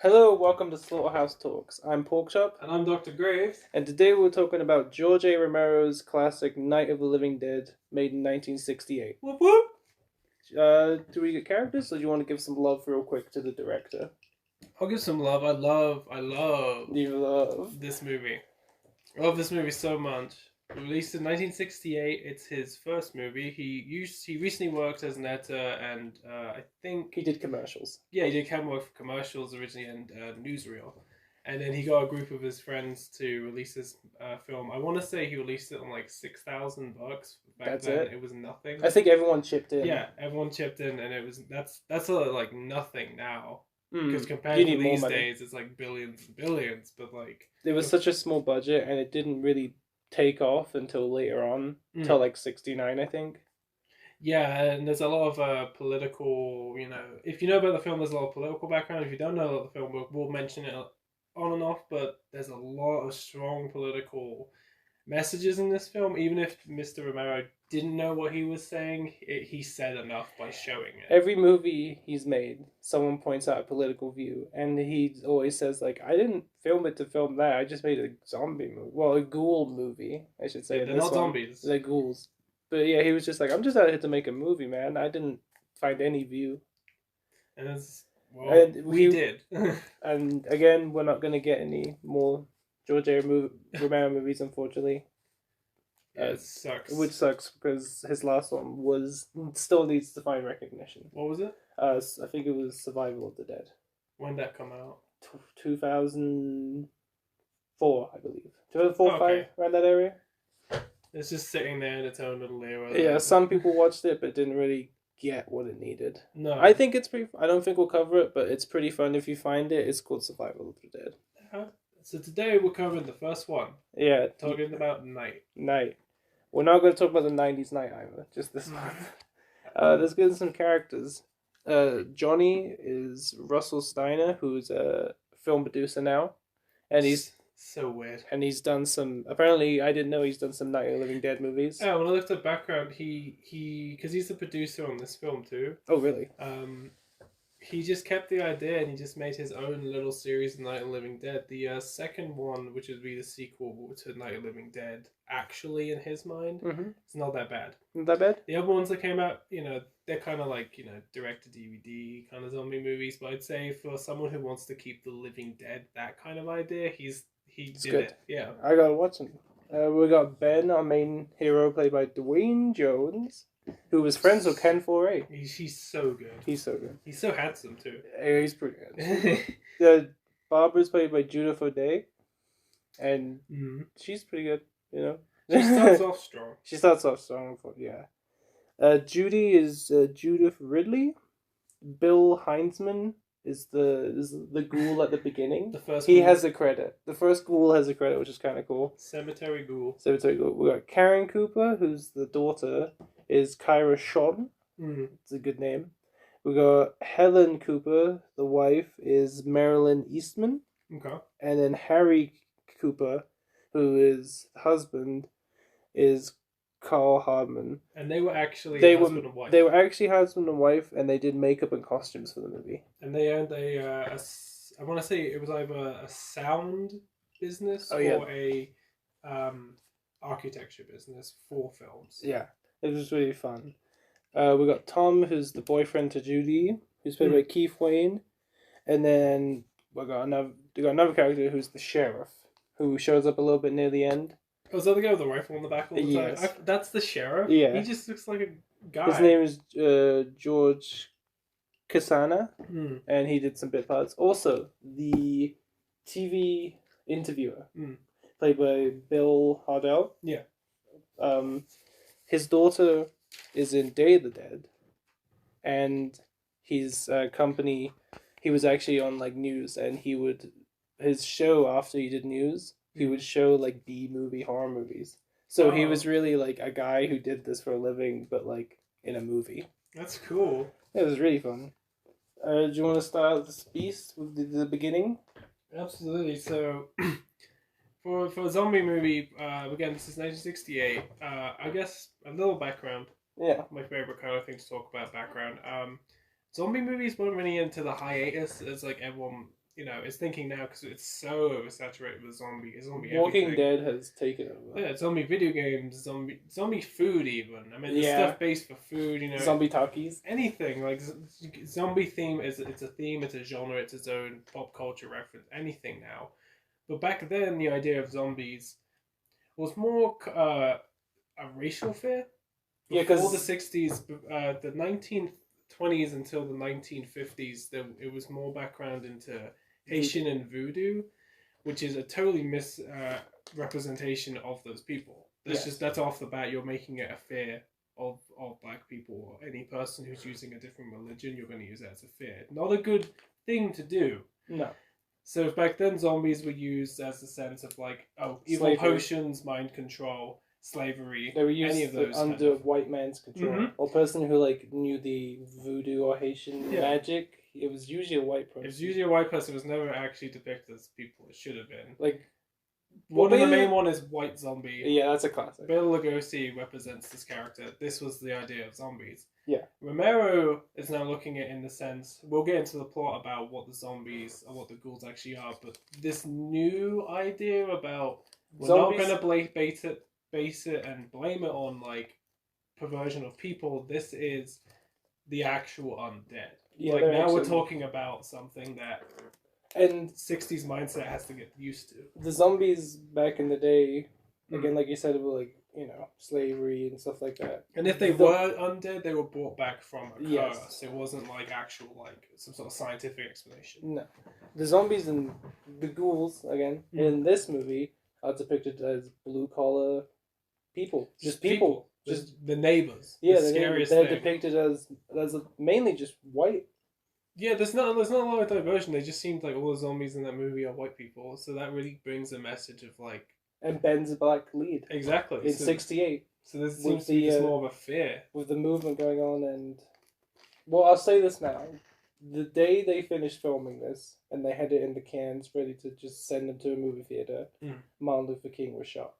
Hello, welcome to Slaughterhouse Talks. I'm Porkchop, And I'm Dr. Graves. and today we're talking about George A. Romero's classic Night of the Living Dead, made in 1968. Whoop whoop. Do we get characters, or do you want to give some love real quick to the director? I'll give some love. I love You love. this movie. I love this movie so much. Released in 1968, it's his first movie. He recently worked as an editor, and I think He did commercials. he did camera work for commercials originally and newsreel, and then he got a group of his friends to release this film. I want to say he released it on like $6,000 back That's then. it? It was nothing. I think everyone chipped in. Yeah, everyone chipped in, and that's like nothing now. Because Mm, compared you to need more these money. days, it's like billions and billions. But like, It was such a small budget, and it didn't really take off until later on, till like 69, I think. yeah, and there's a lot of political. If you know about the film, there's a lot of political background. If you don't know about the film, we'll mention it on and off. But there's a lot of strong political messages in this film. Even if Mr. Romero didn't know what he was saying, he said enough by showing it. Every movie he's made, someone points out a political view, and he always says like, "I didn't film it to film that. I just made a zombie movie. Well, a ghoul movie, I should say." Yeah, they're not zombies. They're ghouls. But yeah, he was just like, "I'm just out here to make a movie, man. I didn't find any view." And it's And we did. And again, we're not gonna get any more George A. Romero movies, unfortunately. Yeah, it sucks. Which sucks because his last one still needs to find recognition. What was it? I think it was Survival of the Dead. When did that come out? 2004, I believe. 2004, Okay. 5, around that area. It's just sitting there in its own little era. Yeah, some people watched it but didn't really get what it needed. No. I think it's pretty. I don't think we'll cover it, but it's pretty fun if you find it. It's called Survival of the Dead. So today we're covering the first one. Yeah, Talking about Night. Night. We're not going to talk about the 90s Night either, just this one. Let's get into some characters. Johnny is Russell Steiner, who's a film producer now. And he's so weird. And he's done some. Apparently, I didn't know he's done some Night of the Living Dead movies. Oh, when I looked at background, because he's the producer on this film too. Oh, really? He just kept the idea and he just made his own little series of Night of the Living Dead. The second one, which would be the sequel to Night of the Living Dead, actually in his mind, it's not that bad. Not that bad? The other ones that came out, they're kind of like, direct to DVD kind of zombie movies. But I'd say for someone who wants to keep the Living Dead, that kind of idea, he did good. it. Yeah. I gotta watch him. We got Ben, our main hero, played by Dwayne Jones, who was friends with Ken Foray. He's so good. He's so good. He's so handsome too. Yeah, he's pretty good. Barbara's played by Judith O'Day, and she's pretty good. She starts off strong. She starts off strong. Yeah. Judy is Judith Ridley. Bill Heinzman is the ghoul at the beginning. The first he ghoul. has a credit. The first ghoul has a credit, which is kind of cool. Cemetery Ghoul. Cemetery Ghoul. We got Karen Cooper, who's the daughter, is Kyra Sean. It's a good name. We got Helen Cooper, the wife, is Marilyn Eastman. Okay. And then Harry Cooper, who is husband, is Carl Hardman. And they were actually husband and wife. They were actually husband and wife, and they did makeup and costumes for the movie. And they owned I want to say it was either a sound business or a architecture business for films. Yeah, it was really fun. We got Tom, who's the boyfriend to Judy, who's played by Keith Wayne, and then we got another character who's the sheriff, who shows up a little bit near the end. Oh, is that the guy with the rifle on the back all the time? Yes. That's the sheriff? Yeah. He just looks like a guy. His name is George Kasana, and he did some bit parts. Also, the TV interviewer, played by Bill Hardell. Yeah. His daughter is in Day of the Dead, and his company, he was actually on like news, and his show after he did news, he would show like B-movie horror movies. So he was really like a guy who did this for a living, but like in a movie. That's cool. It was really fun. Do you want to start this piece with the beginning? Absolutely. So, for a zombie movie, again, this is 1968. I guess a little background. Yeah. My favorite kind of thing to talk about, background. Zombie movies weren't really into the hiatus as like everyone is thinking now because it's so oversaturated with zombie Walking everything. Dead has taken over. Yeah, zombie video games, zombie food even. I mean, there's Yeah. stuff based for food, Zombie talkies. anything like zombie theme it's a theme, it's a genre, it's its own pop culture reference. Anything now, but back then the idea of zombies was more a racial fear. Yeah, Before the because 60s, the 1920s until the 1950s, it was more background into Haitian and voodoo, which is a totally misrepresentation of those people. That's off the bat. You're making it a fear of black people or any person who's using a different religion. You're going to use that as a fear. Not a good thing to do. No. So back then, zombies were used as a sense of like, evil Slavery. potions, mind control, slavery. They were used any of those under white man's control. Mhm. Or person who like knew the voodoo or Haitian magic. It was usually a white person. It was usually a white person. It was never actually depicted as people it should have been. Like one of the main one is White Zombie. Yeah, that's a classic. Bela Lugosi represents this character. This was the idea of zombies. Yeah. Romero is now looking at it in the sense, we'll get into the plot about what the zombies or what the ghouls actually are, but this new idea about we're Zombies- not going to base it and blame it on like perversion of people. This is the actual undead. Yeah, like they're now we're actually- talking about something that And 60s mindset has to get used to. the zombies back in the day, Mm. again, like you said, were like, slavery and stuff like that. And if they were undead, they were brought back from a curse. Yes. It wasn't like actual, like some sort of scientific explanation. No. The zombies and the ghouls, again, in this movie are depicted as blue-collar people. Just people. Just the neighbors. Yeah, the scariest they're thing. depicted as mainly just white. Yeah, there's not a lot of diversion. They just seemed like all the zombies in that movie are white people. So that really brings a message of like... And Ben's a black lead. Exactly. In 68. So this seems to be just more of a fear. With the movement going on and... Well, I'll say this now. The day they finished filming this, and they had it in the cans ready to just send them to a movie theater, Martin Luther King was shot.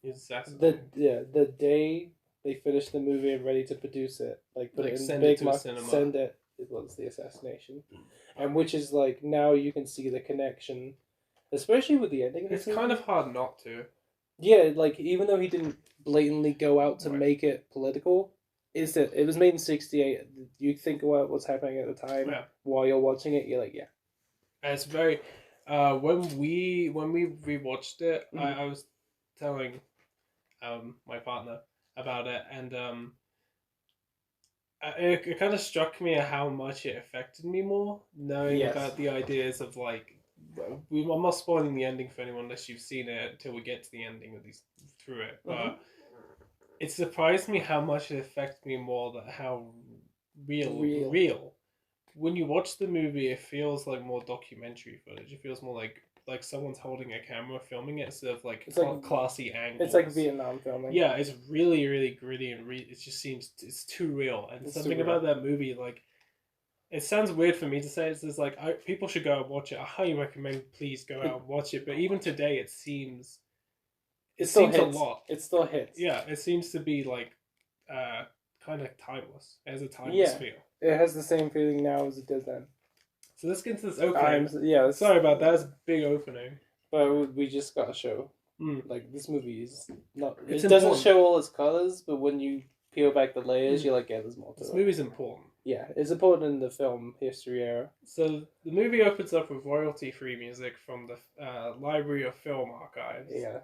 The day they finished the movie and ready to produce it, like put it in big cinema. Send it. It was the assassination, and which is like now you can see the connection, especially with the ending. It's kind of hard not to. Yeah, like even though he didn't blatantly go out to make it political, it was made in 68. You think about what's happening at the time while you're watching it. You're like, yeah. And it's very. When we rewatched it, I was telling my partner about it, and it kind of struck me at how much it affected me more, knowing about the ideas of like, I'm not spoiling the ending for anyone unless you've seen it until we get to the ending, at least through it, but it surprised me how much it affected me more, that how real. When you watch the movie, it feels like more documentary footage. It feels more like someone's holding a camera filming it instead of like classy angles. It's like Vietnam filming. Yeah, it's really, really gritty and it just seems it's too real. And it's something about that movie, like, it sounds weird for me to say. It's like people should go and watch it. I highly recommend. Please go out and watch it. But even today, it seems a lot. It still hits. Yeah, it seems to be like kind of timeless. It has a timeless feel. It has the same feeling now as it did then. So let's get into this opening. Sorry about that. It's a big opening. But we just got to show. Like, this movie is not... It doesn't show all its colours, but when you peel back the layers, you're like, yeah, there's more to it. This movie's important. Yeah, it's important in the film history era. So the movie opens up with royalty-free music from the Library of Film Archives. Yeah.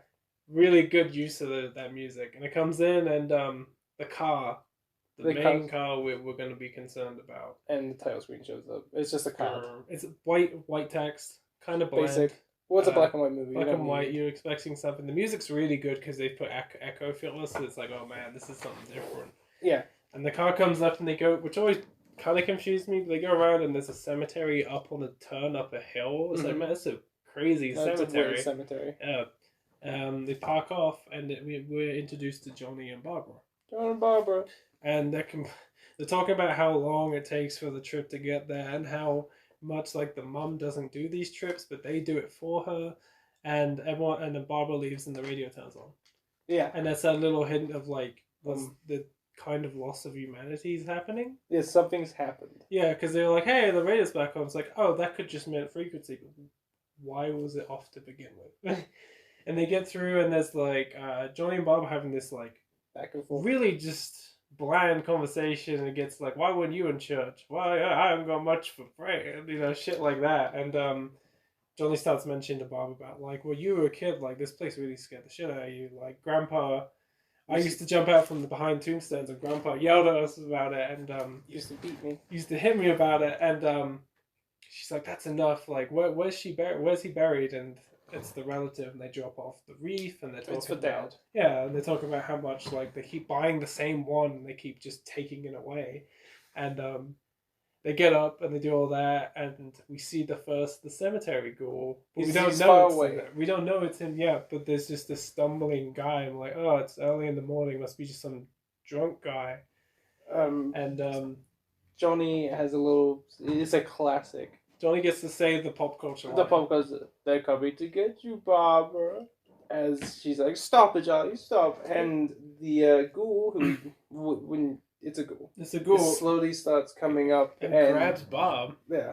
Really good use of that music. And it comes in and the car... The main car we're going to be concerned about. And the title screen shows up. It's just a card. It's white text, kind of bland. Basic. Well, it's a black and white movie. Black and white, you're expecting something. The music's really good because they put echo filters, so it's like, oh man, this is something different. Yeah. And the car comes up and they go, which always kind of confused me, but they go around and there's a cemetery up on a turn up a hill. It's like, man, that's a crazy cemetery. It's a weird cemetery. Yeah. They park off and we're introduced to Johnny and Barbara. John and Barbara. And they're talking about how long it takes for the trip to get there and how much like the mum doesn't do these trips, but they do it for her. And then Barbara leaves and the radio turns on. Yeah. And that's that little hint of like the kind of loss of humanity is happening. Yeah, something's happened. Yeah, because they were like, hey, the radar's back on. It's like, oh, that could just mean frequency. Why was it off to begin with? And they get through, and there's like Johnny and Bob having this like Back and forth. really just bland conversation, and it gets like, why weren't you in church? Why I haven't got much for praying, shit like that. And Johnny starts mentioning to Bob about like, well, you were a kid, like this place really scared the shit out of you. Like Grandpa, I used to jump out from the behind tombstones, and Grandpa yelled at us about it, and used to beat me, used to hit me about it, and she's like, that's enough. Like, where's she buried? Where's he buried? And it's the relative, and they drop off the reef, and they're talking it's for about Dad. yeah, and they talk about how much like they keep buying the same one, and they keep just taking it away, and they get up and they do all that, and we see the cemetery ghoul. But we don't know we don't know it's him yet. But there's just this stumbling guy. I'm like, oh, it's early in the morning. Must be just some drunk guy. And Johnny has a little. It's a classic. Johnny gets to say the pop culture line. The pop goes, "They're coming to get you, Barbara." As she's like, "Stop it, Johnny, stop!" And the ghoul, who when it's a ghoul, it slowly starts coming up and grabs Bob. Yeah,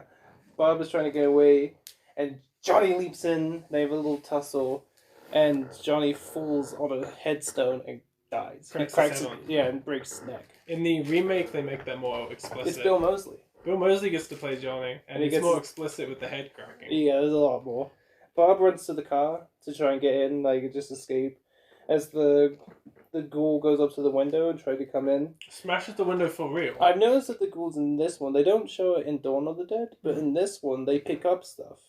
Bob is trying to get away, and Johnny leaps in. They have a little tussle, and Johnny falls on a headstone and dies. Cracks his head and breaks his neck. In the remake, they make that more explicit. It's Bill Moseley. Bill Moseley gets to play Johnny, and he gets more explicit with the head cracking. Yeah, there's a lot more. Bob runs to the car to try and get in, like, just escape. As the ghoul goes up to the window and tries to come in. Smashes the window for real. I've noticed that the ghouls in this one, they don't show it in Dawn of the Dead, but in this one, they pick up stuff.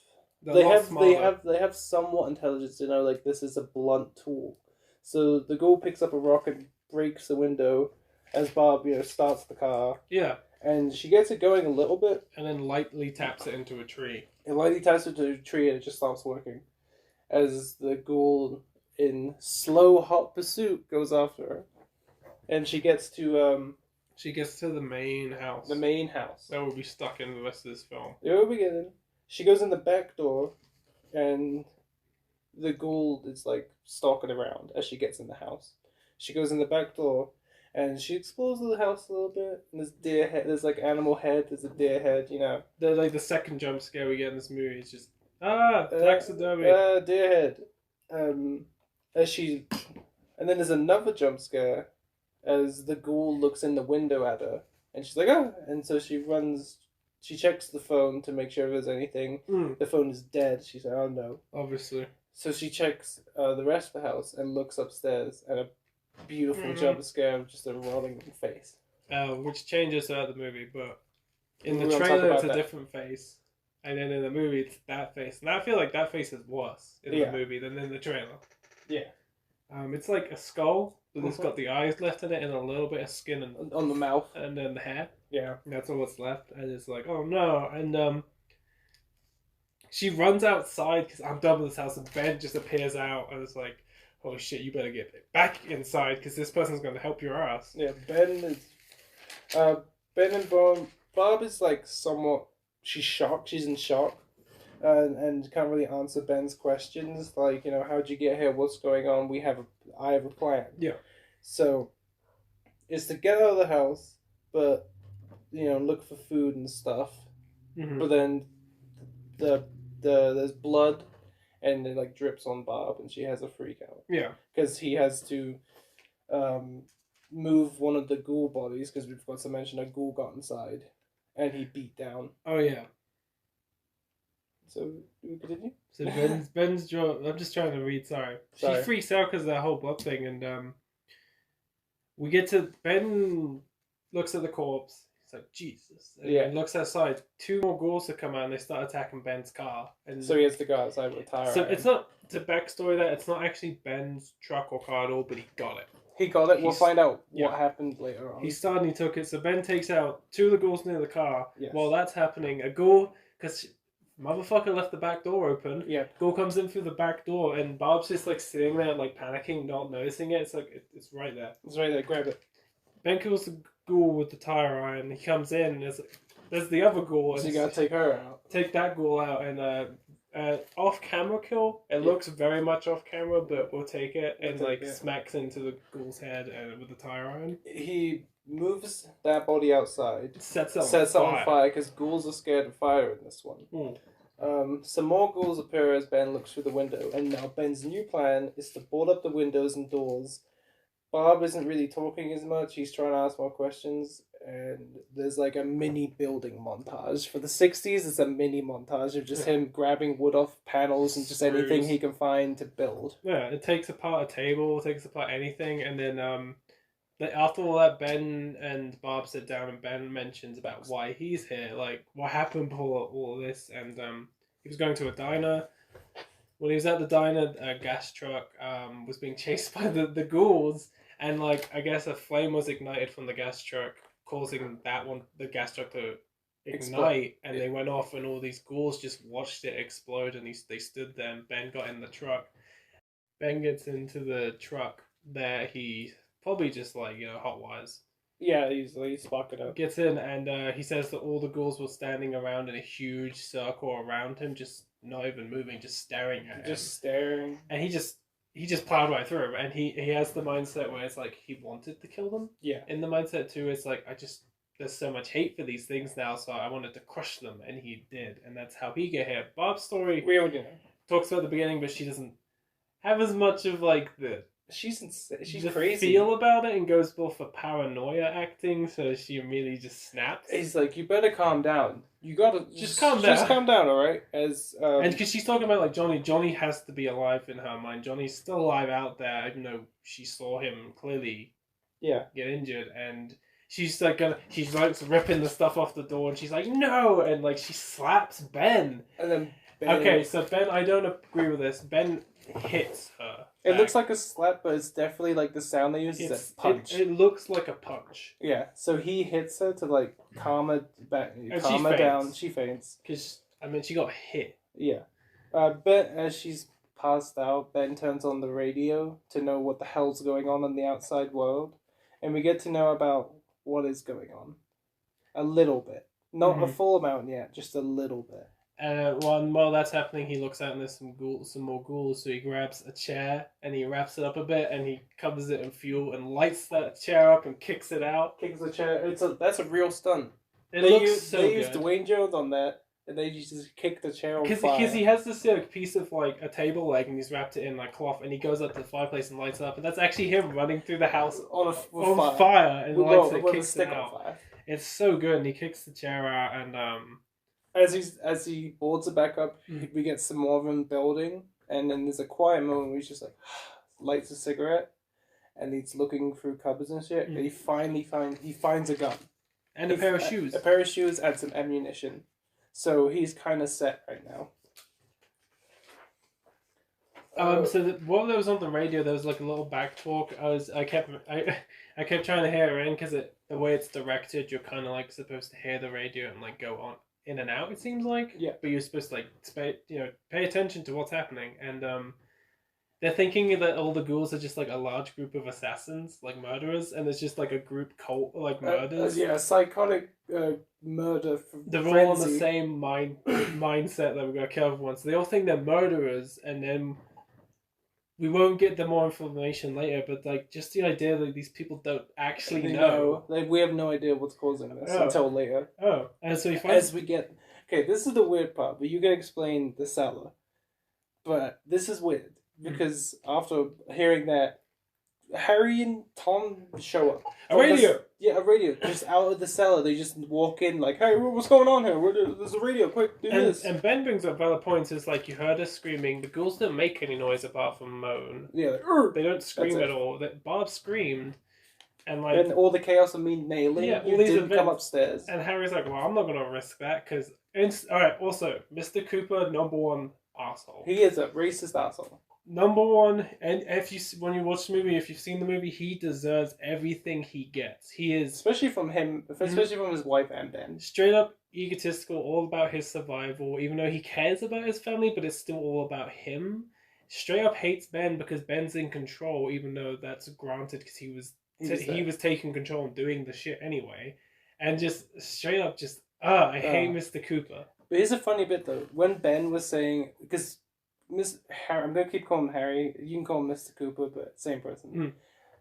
They have somewhat intelligence to know, like, this is a blunt tool. So the ghoul picks up a rock and breaks the window as Bob, starts the car. Yeah. And she gets it going a little bit. And then lightly taps it into a tree. It lightly taps it into a tree and it just stops working. As the ghoul, in slow, hot pursuit, goes after her. And she gets to... She gets to the main house. The main house. That will be stuck in the rest of this film. The very beginning. She goes in the back door and the ghoul is, like, stalking around as she gets in the house. She goes in the back door. And she explores the house a little bit. And there's deer head. There's like animal head. There's a deer head. The second jump scare we get in this movie is just taxidermy. Deer head. As she, and then there's another jump scare, as the ghoul looks in the window at her, and she's like, ah, and so she runs. She checks the phone to make sure if there's anything. The phone is dead. She's like, oh no. Obviously. So she checks the rest of the house and looks upstairs, and a beautiful jump scare of just a rotting face. Which changes throughout the movie, but in the trailer it's a different face, and then in the movie it's that face. And I feel like that face is worse in the movie than in the trailer. Yeah. It's like a skull, but it's got the eyes left in it and a little bit of skin and on the mouth, and then the hair. Yeah. And that's all that's left, and it's like, oh no, and she runs outside because I'm done with this house, and Ben just appears out, and it's like, oh shit, you better get back inside because this person's going to help your ass. Yeah, Ben and Bob is like somewhat, she's shocked, she's in shock, and can't really answer Ben's questions, like, how'd you get here, what's going on, I have a plan. Yeah. So, it's to get out of the house, but, look for food and stuff, but then there's blood, and it like drips on Bob, and she has a freak out. Yeah. Because he has to move one of the ghoul bodies, because we've got to mention a ghoul got inside, and he beat down. Oh yeah. So, do we continue? So Ben's jaw. I'm just trying to read. Sorry. She freaks out because of that whole blood thing, and we get to Ben looks at the corpse. It's like, Jesus. And he looks outside. 2 more ghouls have come out and they start attacking Ben's car. And so he has to go outside with a tire. So it's not, to backstory that, it's not actually Ben's truck or car at all, but he got it. He got it. We'll find out what happened later on. He started and he took it. So Ben takes out 2 of the ghouls near the car. Yes. While that's happening, a ghoul, because motherfucker left the back door open. Yeah. Ghoul comes in through the back door and Bob's just like sitting there like panicking, not noticing it. It's like, it's right there. It's right there. Grab it. Ben kills the ghoul with the tire iron. He comes in and there's the other ghoul. So you gotta take her out. Take that ghoul out, and off-camera kill. It looks very much off-camera, but we'll take it. We'll And take like it. smacks into the ghoul's head with a tire iron. He moves that body outside, Sets it on fire because ghouls are scared of fire in this one. Some more ghouls appear as Ben looks through the window, and now Ben's new plan is to board up the windows and doors. Bob isn't really talking as much, he's trying to ask more questions, and there's like a mini building montage. For the 60s, it's a mini montage of just him grabbing wood off panels and just anything he can find to build. Yeah, it takes apart a table, takes apart anything, and then after all that, Ben and Bob sit down, and Ben mentions about why he's here, like what happened before all of this, and he was going to a diner. When he was at the diner, a gas truck was being chased by the ghouls, and like I guess a flame was ignited from the gas truck, causing the gas truck to ignite, and they went off, and all these ghouls just watched it explode, and they stood there, and Ben got in the truck. Ben gets into the truck there, he probably just like, hot wires. Yeah, he's sparked it up. Gets in, and he says that all the ghouls were standing around in a huge circle around him, just not even moving, just staring at him. Just staring. And he just plowed right through him, and he has the mindset where it's like he wanted to kill them. Yeah. In the mindset too, it's like there's so much hate for these things now, so I wanted to crush them, and he did, and that's how he got here. Bob's story talks about the beginning, but she doesn't have as much of like she's the crazy feel about it, and goes both for paranoia acting, so she immediately just snaps. He's like, you better calm down. You gotta just calm down. Just calm down, all right? And because she's talking about like Johnny has to be alive in her mind. Johnny's still alive out there, even though she saw him clearly get injured, and she's like she's like ripping the stuff off the door, and she's like, no, and like she slaps Ben. And then okay, so Ben, I don't agree with this. Ben hits her. It looks like a slap, but it's definitely like the sound they use is a punch. It looks like a punch. Yeah, so he hits her to like calm her back, calm her down. She faints. Because, she got hit. Yeah. Ben, as she's passed out, Ben turns on the radio to know what the hell's going on in the outside world. And we get to know about what is going on. A little bit. Not a full amount yet, just a little bit. While that's happening, he looks out and there's some more ghouls, so he grabs a chair and he wraps it up a bit and he covers it in fuel and lights that chair up and kicks it out. Kicks the chair. That's a real stunt. They used Dwayne Jones on that, and they just kick the chair on fire. Because he has this piece of like a table leg and he's wrapped it in like cloth, and he goes up to the fireplace and lights it up, and that's actually him running through the house on fire and lights it, kicks it out. Fire. It's so good, and he kicks the chair out, and as he boards it back up, we get some more of him building, and then there's a quiet moment where he's just like lights a cigarette, and he's looking through cupboards and shit, and he finds a gun and a pair of shoes, and some ammunition. So he's kind of set right now. While there was on the radio, there was like a little back talk. I kept trying to hear it in because the way it's directed, you're kind of like supposed to hear the radio and like go on in and out. It seems like, but you're supposed to like pay attention to what's happening, and they're thinking that all the ghouls are just like a large group of assassins, like murderers, and it's just like a group cult like murders. Psychotic murder. They're all on the same mindset that we're gonna kill everyone. So they all think they're murderers, and then we won't get the more information later. But like just the idea that these people don't actually know. We have no idea what's causing this until later. Oh, and so he finds this is the weird part, but you can explain the cellar. But this is weird. Because after hearing that, Harry and Tom show up. A radio! A radio. Just out of the cellar. They just walk in like, hey, what's going on here? There's a radio. Quick, do this. And Ben brings up valid points. It's like, you heard us screaming. The ghouls don't make any noise apart from moan. Yeah. They don't scream at all. Bob screamed. And like... And all the chaos of me nailing. Yeah, you didn't come upstairs. And Harry's like, well, I'm not going to risk that because... Alright, also, Mr. Cooper, #1 asshole. He is a racist asshole. #1, and when you watch the movie, if you've seen the movie, he deserves everything he gets. He is especially from his wife and Ben. Straight up egotistical, all about his survival. Even though he cares about his family, but it's still all about him. Straight up hates Ben because Ben's in control, even though that's granted because he was taking control and doing the shit anyway. And just straight up, I hate Mr. Cooper. But here's a funny bit though. When Ben was saying, because Miss Harry, I'm gonna keep calling him Harry. You can call him Mr. Cooper, but same person. Mm.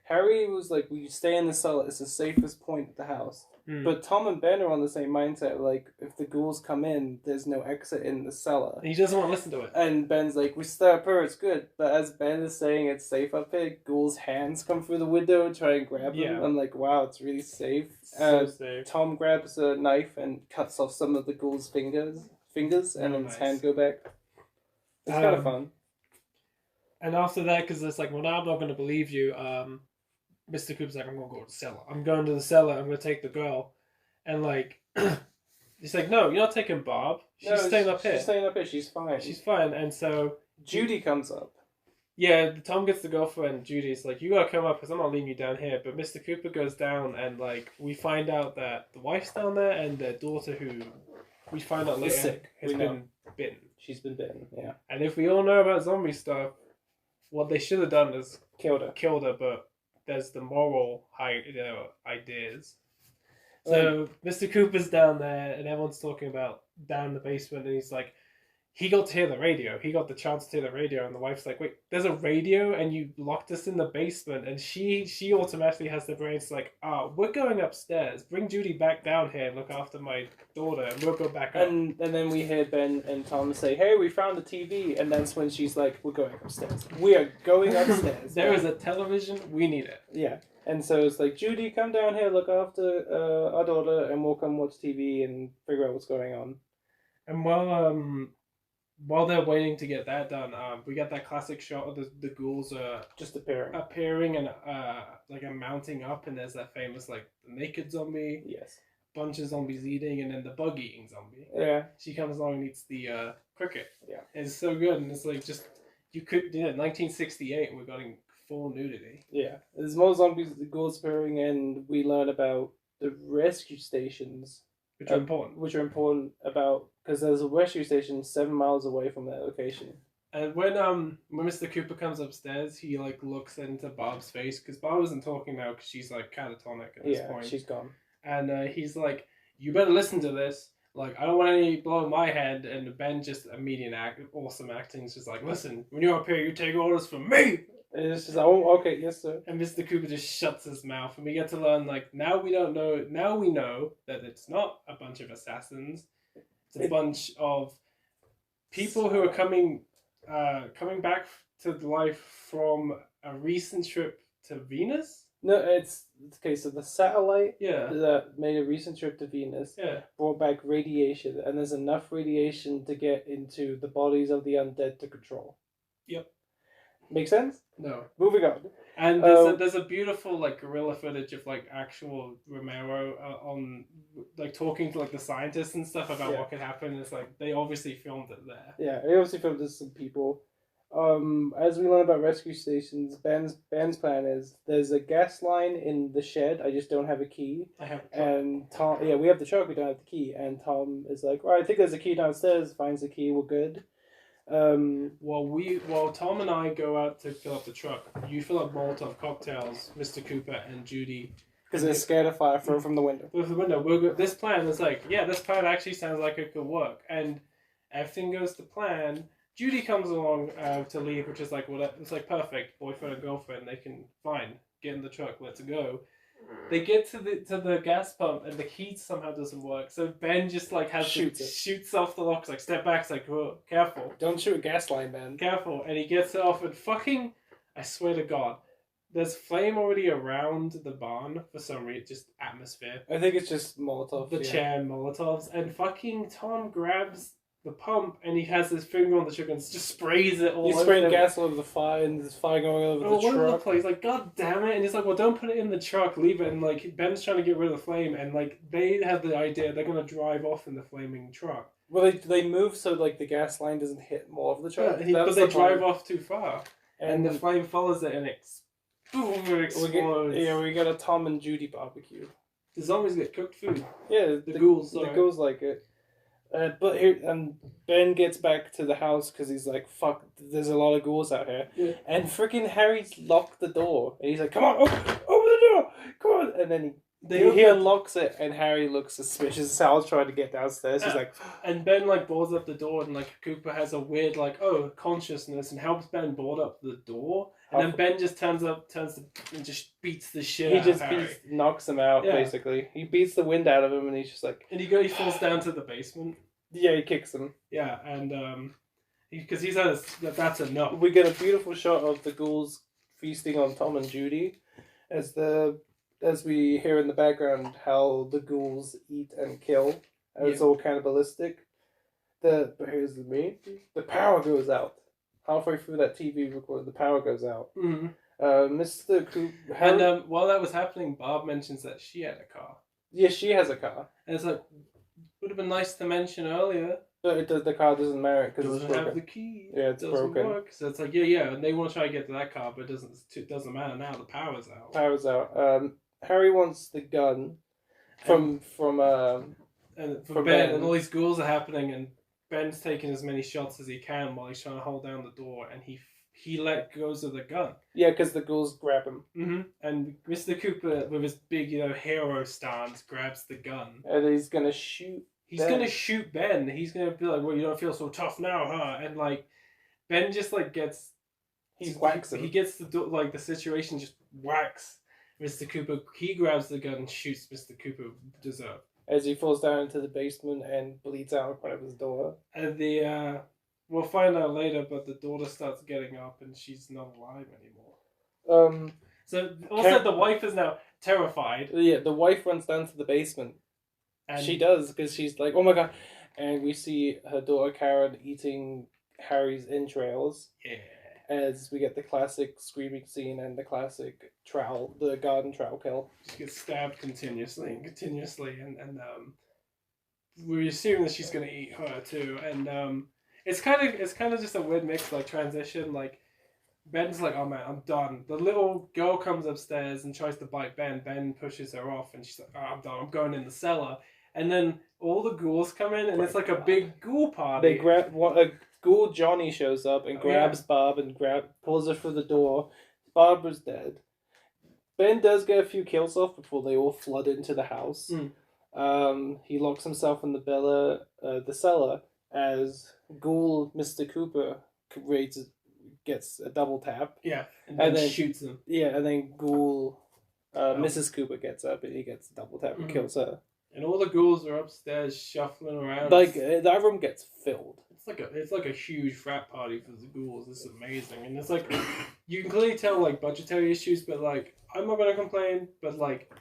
Harry was like, "We stay in the cellar. It's the safest point of the house." But Tom and Ben are on the same mindset. Like, if the ghouls come in, there's no exit in the cellar. He doesn't want to listen to it. And Ben's like, "We stay up here. It's good." But as Ben is saying it's safe up here, ghouls' hands come through the window and try and grab him. I'm like, "Wow, it's really safe." So safe. Tom grabs a knife and cuts off some of the ghoul's fingers, and then his hand go back. It's kind of fun. And after that, because it's like, well, now I'm not going to believe you. Mr. Cooper's like, I'm going to go to the cellar. I'm going to the cellar. I'm going to take the girl. And like, he's like, no, you're not taking Bob. She's staying up here. She's staying up here. She's fine. She's fine. And so Judy comes up. Yeah, Tom gets the girlfriend. Judy's like, you got to come up because I'm not leaving you down here. But Mr. Cooper goes down and like, we find out that the wife's down there and their daughter, who we find out later, sick. has been bitten. She's been bitten, yeah. And if we all know about zombie stuff, what they should have done is killed her. But there's the moral ideas. So Mr. Cooper's down there, and everyone's talking about down in the basement, and he's like, he got to hear the radio. He got the chance to hear the radio, and the wife's like, wait, there's a radio, and you locked us in the basement. And she automatically has the brains like, we're going upstairs. Bring Judy back down here and look after my daughter, and we'll go back up. And then we hear Ben and Tom say, hey, we found the TV. And that's when she's like, we're going upstairs. We are going upstairs. There is a television. We need it. Yeah. And so it's like, Judy, come down here, look after our daughter, and we'll come watch TV and figure out what's going on. And while they're waiting to get that done, we got that classic shot of the ghouls just appearing and like a mounting up, and there's that famous like the naked zombie, yes, bunch of zombies eating, and then the bug eating zombie. Yeah, she comes along and eats the cricket. Yeah, and it's so good, and it's like just 1968, and we're getting full nudity. Yeah, there's more zombies, the ghouls appearing, and we learn about the rescue stations. Which are important about because there's a rescue station 7 miles away from that location. And when Mr. Cooper comes upstairs, he like looks into Bob's face because Bob isn't talking now because she's like catatonic at this point. Yeah, she's gone. And he's like, "You better listen to this. Like, I don't want any blow in my head." And Ben just awesome acting. Is just like, "Listen, when you're up here, you take orders from me." And it's just, oh, okay, yes, sir. And Mr. Cooper just shuts his mouth, and we get to learn, like, now we know that it's not a bunch of assassins. It's a bunch of people who are coming back to life from a recent trip to Venus. No, it's okay. So the satellite that made a recent trip to Venus Yeah. brought back radiation, and there's enough radiation to get into the bodies of the undead to control. Yep. Make sense? No. Moving on. And there's a beautiful like guerrilla footage of like actual Romero on like talking to like the scientists and stuff about what could happen. It's like they obviously filmed it there. Yeah, they obviously filmed this some people. As we learn about rescue stations, Ben's plan is there's a gas line in the shed. I just don't have a key. I have. And Tom, we have the truck. We don't have the key. And Tom is like, "Well, I think there's a key downstairs." Finds the key. We're good. While Tom and I go out to fill up the truck, you fill up Molotov cocktails, Mr. Cooper and Judy. Because they're scared of fire from the window. From the window. This plan is like, this plan actually sounds like it could work. And everything goes to plan. Judy comes along to leave, which is like, well, it's like perfect. Boyfriend and girlfriend, they can, fine, get in the truck, let's go. They get to the gas pump and the key somehow doesn't work. So Ben just like shoots off the locks, like step back, like, whoa, careful. Don't shoot a gas line, Ben. Careful. And he gets it off and fucking, I swear to God, there's flame already around the barn for some reason, just atmosphere. I think it's just Molotov. The chair Molotovs. And fucking Tom grabs the pump and he has his finger on the trigger and just sprays it all over. He's spraying gas all over the fire and there's fire going all over the truck. He's like, God damn it. And he's like, well, don't put it in the truck, leave it. And like, Ben's trying to get rid of the flame and like, they have the idea they're going to drive off in the flaming truck. Well, they move so like the gas line doesn't hit more of the truck. Yeah, but they drive off too far. And the flame follows it and it explodes. We get a Tom and Judy barbecue. The zombies get cooked food. Yeah, the ghouls. The ghouls like it. But here, Ben gets back to the house because he's like, fuck, there's a lot of ghouls out here. Yeah. And freaking Harry's locked the door. And he's like, come on, open the door, come on. And then he He unlocks it, and Harry looks suspicious. Sal's trying to get downstairs. He's like, and Ben like boards up the door, and like Cooper has a weird like consciousness and helps Ben board up the door, and then Ben just turns and just beats the shit. He out just of Harry. knocks him out basically. He beats the wind out of him, and he's just like, and he falls down to the basement. Yeah, he kicks him. Yeah, and because he's had that's enough. We get a beautiful shot of the ghouls feasting on Tom and Judy, as we hear in the background how the ghouls eat and kill. And it's all cannibalistic. But here's the main thing. The power goes out. Halfway through that TV recorder, the power goes out. Mm-hmm. Mr. Cooper... And while that was happening, Bob mentions that she had a car. Yeah, she has a car. And it's like, would have been nice to mention earlier. But the car doesn't merit because it's broken. Have the key. Yeah, it's broken. Work. So it's like, and they want to try to get to that car, but it doesn't matter now. The power's out. Power's out. Harry wants the gun from Ben, and all these ghouls are happening, and Ben's taking as many shots as he can while he's trying to hold down the door, and he let goes of the gun. Yeah, because the ghouls grab him. Mm-hmm. And Mr. Cooper, with his big hero stance, grabs the gun, and he's gonna shoot. He's gonna shoot Ben. He's gonna be like, "Well, you don't feel so tough now, huh?" And like, Ben just like gets. He whacks him. He gets the situation just whacks Mr. Cooper. He grabs the gun and shoots Mr. Cooper deserved. As he falls down into the basement and bleeds out in front of his daughter. And we'll find out later, but the daughter starts getting up and she's not alive anymore. So also the wife is now terrified. Yeah, the wife runs down to the basement. And she does, because she's like, oh my god. And we see her daughter Karen eating Harry's entrails. Yeah. As we get the classic screaming scene and the classic the garden trowel kill. She gets stabbed continuously, and we assume that she's gonna eat her too. And it's kind of just a weird mix, like transition. Like Ben's like, oh man, I'm done. The little girl comes upstairs and tries to bite Ben. Ben pushes her off, and she's like, oh, I'm done. I'm going in the cellar. And then all the ghouls come in, and it's like a big ghoul party. They grab Ghoul Johnny shows up and grabs Bob and pulls her through the door. Barbara's dead. Ben does get a few kills off before they all flood into the house. He locks himself in the cellar as Ghoul Mr. Cooper gets a double tap. Yeah, and then shoots him. Yeah, and then Ghoul Mrs. Cooper gets up and he gets a double tap and kills her. And all the ghouls are upstairs shuffling around. Like that room gets filled. It's like a huge frat party for the ghouls. It's amazing, and it's like you can clearly tell like budgetary issues, but like I'm not gonna complain. But like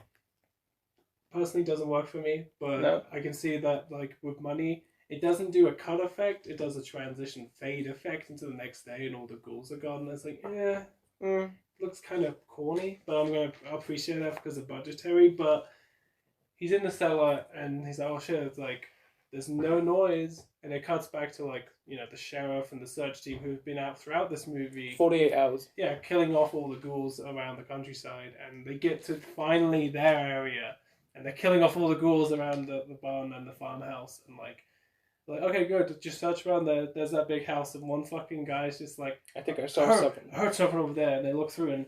personally, doesn't work for me. But no. I can see that like with money, it doesn't do a cut effect. It does a transition fade effect into the next day, and all the ghouls are gone. And it's like looks kind of corny, but I'm gonna appreciate that because of budgetary. But he's in the cellar, and he's like, oh shit! It's like there's no noise. And it cuts back to, like, the sheriff and the search team who've been out throughout this movie. 48 hours. Yeah, killing off all the ghouls around the countryside. And they get to finally their area. And they're killing off all the ghouls around the barn and the farmhouse. And, like, okay, good. Just search around there. There's that big house. And one fucking guy's just like, I think I saw something. I heard something over there. And they look through, and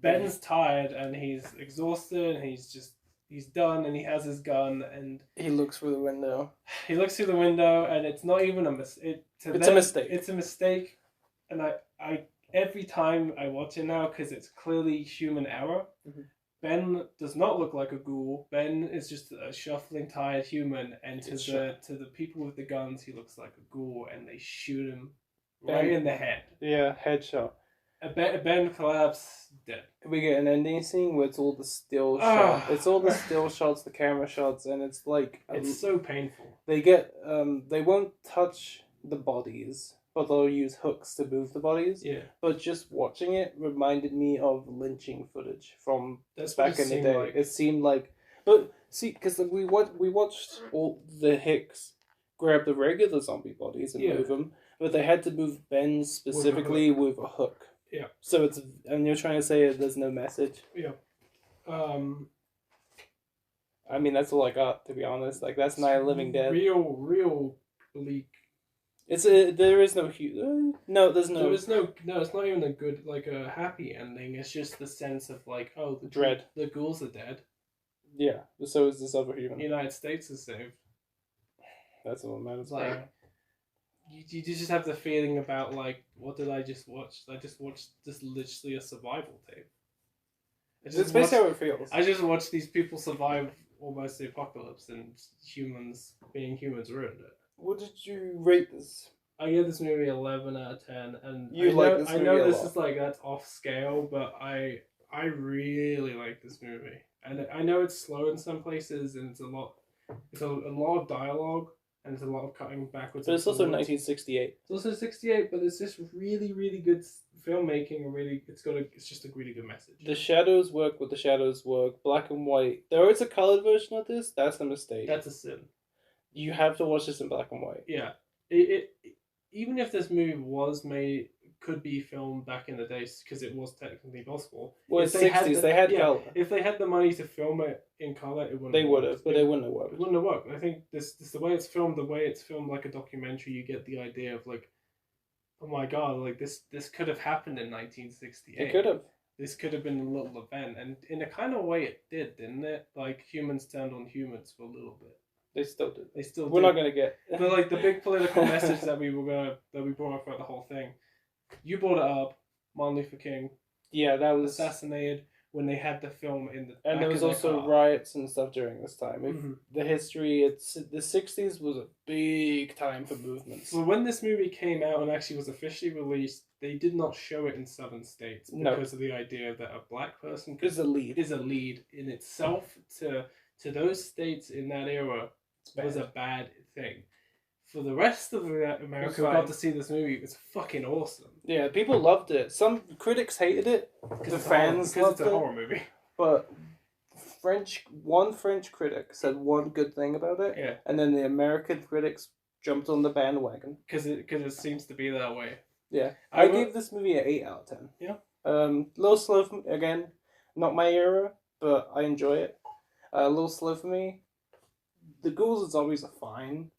Ben's tired. And he's exhausted. And he's done, and he has his gun, and he looks through the window. He looks through the window, and it's not even a mistake. It's a mistake. It's a mistake, and I every time I watch it now, because it's clearly human error. Mm-hmm. Ben does not look like a ghoul. Ben is just a shuffling, tired human, and to the people with the guns, he looks like a ghoul, and they shoot him right in the head. Yeah, headshot. Ben collapses, dead. We get an ending scene where it's all the still shots. It's all the still shots, the camera shots, and it's like it's so painful. They get they won't touch the bodies, but they'll use hooks to move the bodies. Yeah. But just watching it reminded me of lynching footage from back in the day. Like. It seemed like, but see, because we watched all the Hicks grab the regular zombie bodies and move them, but they had to move Ben specifically with a hook. Yeah. So and you're trying to say there's no message? Yeah. I mean, that's all I got, to be honest. Like, that's Night of the Living Dead. Real bleak. There is no no, there's no. There is no, it's not even a good, like, a happy ending. It's just the sense of, like, oh, dread. The ghouls are dead. Yeah, so is this other The human. United States is saved. That's all that matters. Like, you just have the feeling about, like, what did I just watch? I just watched this literally a survival tape. That's basically how it feels. I just watched these people survive almost the apocalypse, and humans being humans ruined it. What did you rate this? I give this movie 11 out of 10, and You like this I movie know a this lot. is like that's off scale, but I really like this movie, and I know it's slow in some places, and it's a lot of dialogue, and it's a lot of cutting backwards. But and it's also forwards. 1968. It's also 68, but it's just really, really good filmmaking, and really, it's just a really good message. The shadows work with the shadows work. Black and white. There is a colored version of this. That's a mistake. That's a sin. You have to watch this in black and white. Yeah, even if this movie could be filmed back in the days, because it was technically possible. Well, it's 60s. They had color. If they had the money to film it in color, it wouldn't. They would have, but they wouldn't have It worked. wouldn't have worked. I think this the way it's filmed like a documentary. You get the idea of, like, oh my god, like this could have happened in 1968. It could have. This could have been a little event, and in a kind of way it did, didn't it? Like, humans turned on humans for a little bit. They still did. They still. We're did. not gonna get. But, like, the big political message that we brought up throughout the whole thing. You brought it up. Martin Luther King. Yeah, that was assassinated when they had the film in the. And there was also riots and stuff during this time. Mm-hmm. The history, the 60s was a big time for movements. So when this movie came out and actually was officially released, they did not show it in southern states because of the idea that a black person is a lead in itself to those states in that era was a bad thing. For the rest of America who got to see this movie, it was fucking awesome. Yeah, people loved it. Some critics hated it. The fans loved it. It's a horror movie. But one French critic said one good thing about it. Yeah. And then the American critics jumped on the bandwagon. Because it seems to be that way. Yeah. I gave this movie an 8 out of 10. Yeah. A little slow for me. Again, not my era, but I enjoy it. A little slow for me. The ghouls and zombies are fine.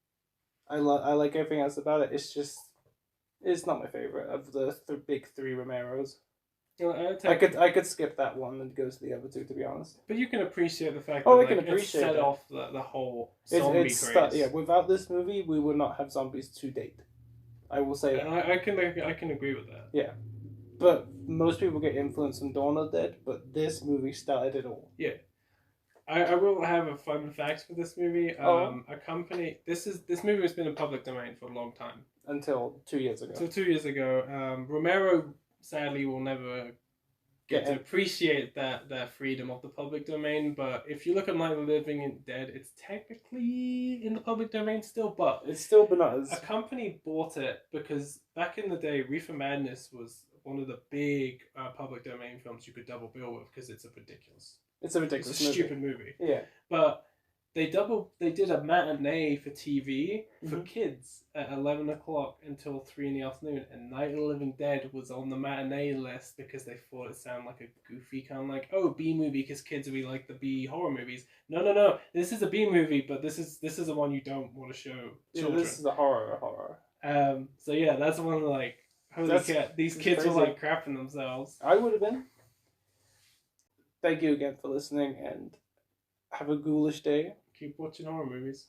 I like everything else about it. It's not my favorite of the big three Remeros. I could skip that one and go to the other two, to be honest. But you can appreciate the fact that I can appreciate it set off the whole zombie craze. Without this movie, we would not have zombies to date. I will say that. I can agree with that. Yeah. But most people get influenced from Dawn of the Dead, but this movie started it all. Yeah. I will have a fun fact for this movie. This movie has been in public domain for a long time. Until 2 years ago. Romero sadly will never get to appreciate that freedom of the public domain. But if you look at Night of the Living Dead, it's technically in the public domain still, but it's still bananas. A company bought it because back in the day, Reefer Madness was one of the big public domain films you could double bill with because it's ridiculous. It's a stupid movie. Yeah. But they did a matinee for TV for kids at 11 o'clock until 3 in the afternoon, and Night of the Living Dead was on the matinee list because they thought it sounded like a goofy kind of like, B movie because kids really like the B horror movies. No. This is a B movie, but this is the one you don't want to show children. This is a horror. So yeah, that's one like holy shit. These kids were like crapping themselves. I would have been. Thank you again for listening, and have a ghoulish day. Keep watching horror movies.